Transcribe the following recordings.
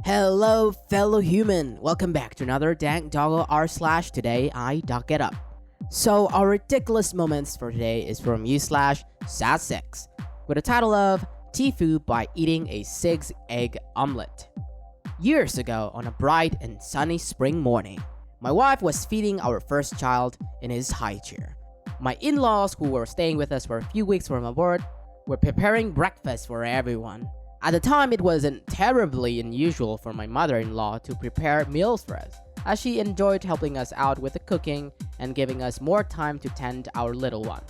Hello, fellow human. Welcome back to another Dank Doggo r/. Today, I dock it up. So, our ridiculous moments for today is from u/sad6 with the title of TIFU by eating a 6-egg omelet. Years ago, on a bright and sunny spring morning, my wife was feeding our first child in his high chair. My in-laws, who were staying with us for a few weeks from abroad, were preparing breakfast for everyone. At the time, it wasn't terribly unusual for my mother-in-law to prepare meals for us, as she enjoyed helping us out with the cooking and giving us more time to tend our little one.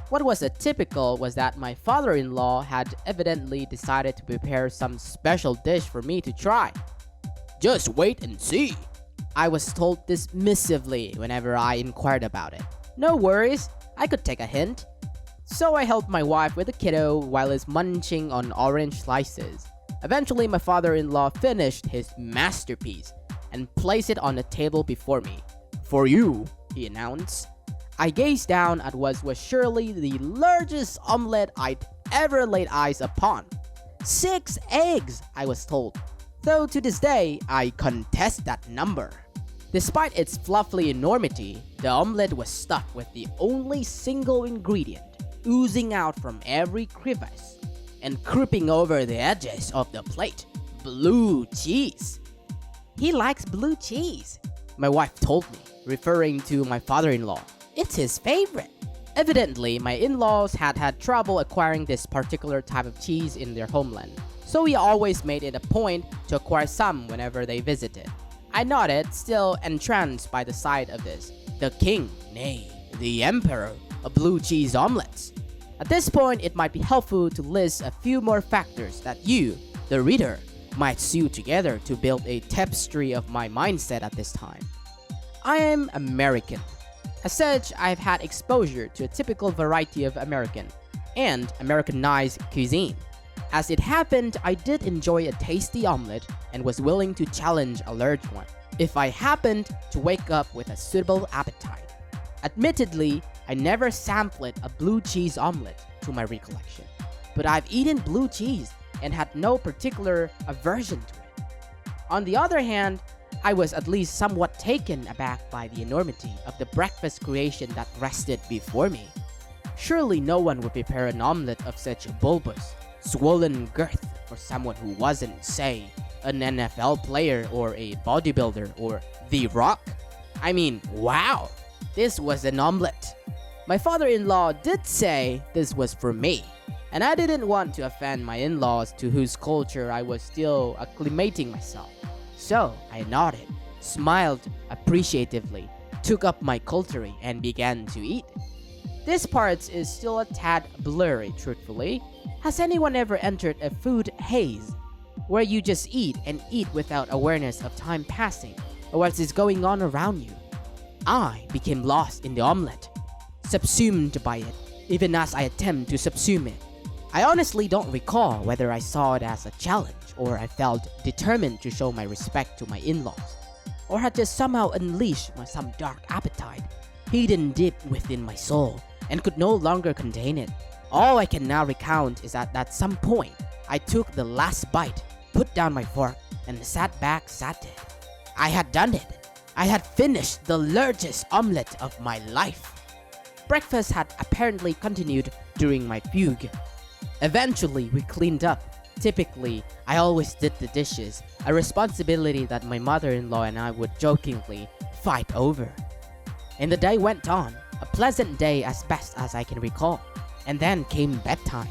What was atypical was that my father-in-law had evidently decided to prepare some special dish for me to try. "Just wait and see," I was told dismissively whenever I inquired about it. No worries, I could take a hint. So I helped my wife with the kiddo while he's munching on orange slices. Eventually, my father-in-law finished his masterpiece and placed it on the table before me. "For you," he announced. I gazed down at what was surely the largest omelette I'd ever laid eyes upon. 6 eggs, I was told, though to this day, I contest that number. Despite its fluffy enormity, the omelette was stuffed with the only single ingredient, oozing out from every crevice and creeping over the edges of the plate: blue cheese. "He likes blue cheese," my wife told me, referring to my father-in-law. "It's his favorite." Evidently, my in-laws had trouble acquiring this particular type of cheese in their homeland, so we always made it a point to acquire some whenever they visited. I nodded, still entranced by the sight of this, the king, nay, the emperor, of blue cheese omelets. At this point, it might be helpful to list a few more factors that you, the reader, might sew together to build a tapestry of my mindset at this time. I am American. As such, I've had exposure to a typical variety of American and Americanized cuisine. As it happened, I did enjoy a tasty omelet and was willing to challenge a large one if I happened to wake up with a suitable appetite. Admittedly, I never sampled a blue cheese omelet to my recollection, but I've eaten blue cheese and had no particular aversion to it. On the other hand, I was at least somewhat taken aback by the enormity of the breakfast creation that rested before me. Surely no one would prepare an omelet of such bulbous, swollen girth for someone who wasn't, say, an NFL player or a bodybuilder or The Rock. I mean, wow, this was an omelet. My father-in-law did say this was for me, and I didn't want to offend my in-laws to whose culture I was still acclimating myself. So I nodded, smiled appreciatively, took up my cutlery, and began to eat. This part is still a tad blurry, truthfully. Has anyone ever entered a food haze, where you just eat and eat without awareness of time passing or what is going on around you? I became lost in the omelette, subsumed by it, even as I attempt to subsume it. I honestly don't recall whether I saw it as a challenge or I felt determined to show my respect to my in-laws, or had just somehow unleashed some dark appetite hidden deep within my soul and could no longer contain it. All I can now recount is that at some point, I took the last bite, put down my fork, and sat back saddened. I had done it. I had finished the largest omelette of my life. Breakfast had apparently continued during my fugue. Eventually, we cleaned up. Typically, I always did the dishes, a responsibility that my mother-in-law and I would jokingly fight over. And the day went on, a pleasant day as best as I can recall. And then came bedtime.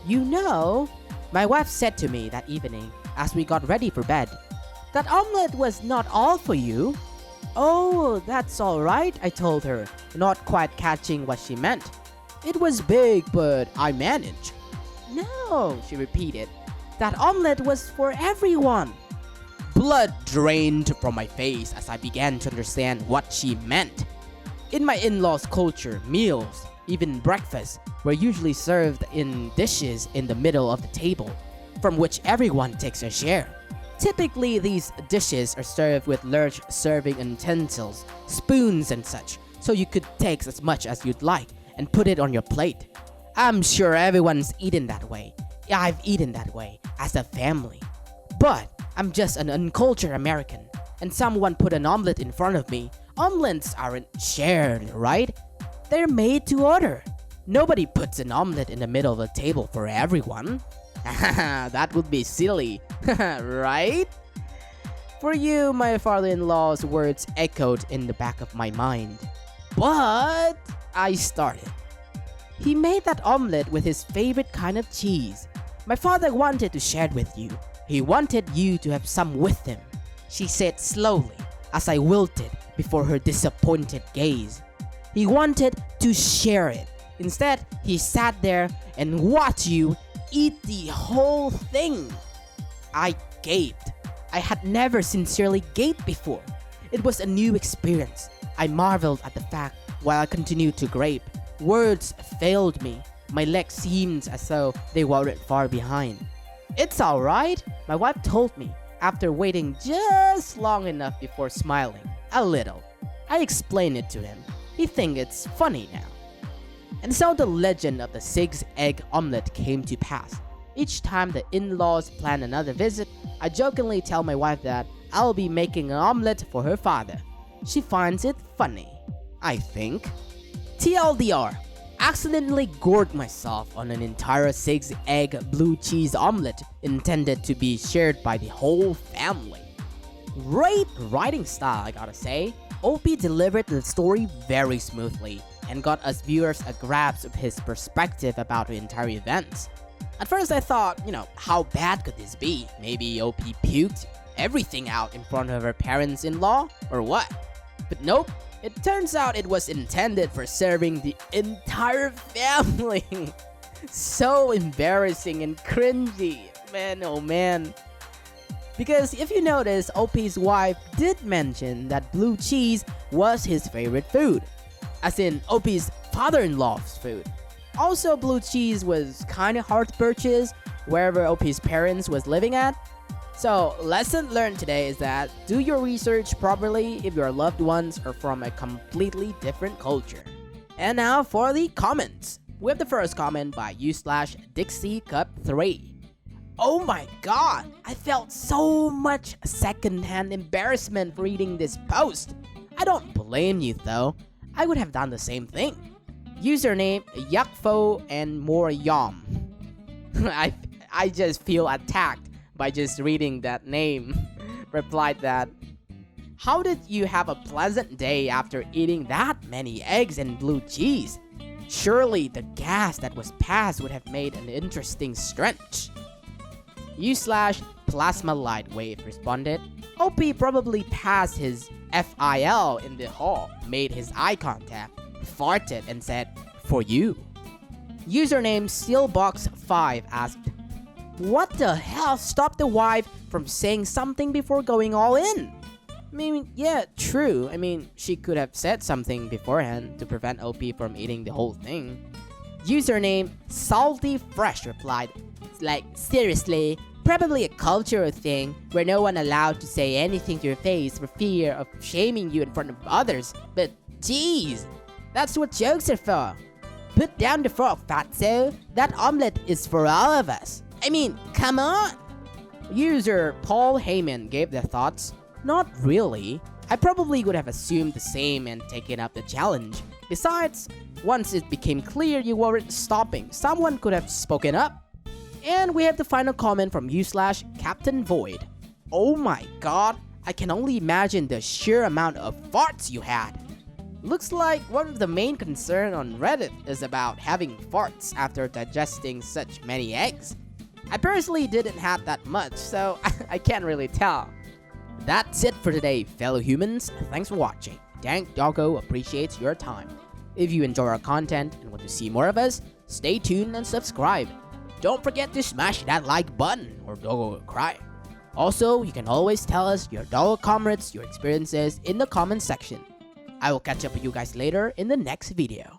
"You know," my wife said to me that evening as we got ready for bed, "that omelette was not all for you." "Oh, that's all right," I told her, not quite catching what she meant. "It was big, but I managed." "No," she repeated, "that omelette was for everyone." Blood drained from my face as I began to understand what she meant. In my in-laws' culture, meals, even breakfast, were usually served in dishes in the middle of the table, from which everyone takes a share. Typically, these dishes are served with large serving utensils, spoons and such, so you could take as much as you'd like and put it on your plate. I'm sure everyone's eaten that way. I've eaten that way as a family. But I'm just an uncultured American, and someone put an omelet in front of me. Omelets aren't shared, right? They're made to order. Nobody puts an omelet in the middle of a table for everyone. That would be silly, right? For you, my father-in-law's words echoed in the back of my mind. But I started. He made that omelet with his favorite kind of cheese. My father wanted to share it with you. He wanted you to have some with him, she said slowly as I wilted before her disappointed gaze. He wanted to share it. Instead, he sat there and watched you eat the whole thing. I gaped. I had never sincerely gaped before. It was a new experience. I marveled at the fact while I continued to gape. Words failed me. My legs seemed as though they weren't far behind. It's alright, my wife told me, after waiting just long enough before smiling. A little. I explained it to him. He thinks it's funny now. And so the legend of the 6-egg omelet came to pass. Each time the in-laws plan another visit, I jokingly tell my wife that I'll be making an omelet for her father. She finds it funny, I think. TLDR, accidentally gorged myself on an entire 6-egg blue cheese omelet intended to be shared by the whole family. Great writing style, I gotta say. OP delivered the story very smoothly and got us viewers a grasp of his perspective about the entire event. At first I thought, how bad could this be? Maybe OP puked everything out in front of her parents-in-law or what? But nope, it turns out it was intended for serving the entire family. So embarrassing and cringy, man, oh man. Because if you notice, OP's wife did mention that blue cheese was his favorite food. As in OP's father-in-law's food. Also, blue cheese was kinda hard to purchase wherever OP's parents was living at. So, lesson learned today is that do your research properly if your loved ones are from a completely different culture. And now for the comments. We have the first comment by u/DixieCup3. Oh my god, I felt so much secondhand embarrassment reading this post. I don't blame you though. I would have done the same thing. Username Yakfo and more Yom. I just feel attacked by just reading that name. Replied that, how did you have a pleasant day after eating that many eggs and blue cheese? Surely the gas that was passed would have made an interesting stretch. U/Plasma Lightwave responded, OP probably passed his FIL in the hall, made his eye contact, farted and said, for you. Username Steelbox5 asked, what the hell stopped the wife from saying something before going all in? I mean, yeah, true. I mean, she could have said something beforehand to prevent OP from eating the whole thing. Username Salty Fresh replied, like, seriously, probably a cultural thing where no one allowed to say anything to your face for fear of shaming you in front of others. But geez, that's what jokes are for. Put down the fork, fatso. That omelet is for all of us. I mean, come on. User Paul Heyman gave their thoughts. Not really. I probably would have assumed the same and taken up the challenge. Besides, once it became clear you weren't stopping, someone could have spoken up. And we have the final comment from u/Captain Void. Oh my god, I can only imagine the sheer amount of farts you had. Looks like one of the main concerns on Reddit is about having farts after digesting such many eggs. I personally didn't have that much, so I can't really tell. That's it for today, fellow humans. Thanks for watching. Dank Doggo appreciates your time. If you enjoy our content and want to see more of us, stay tuned and subscribe. Don't forget to smash that like button or Doggo will cry. Also, you can always tell us your Doggo comrades, your experiences in the comment section. I will catch up with you guys later in the next video.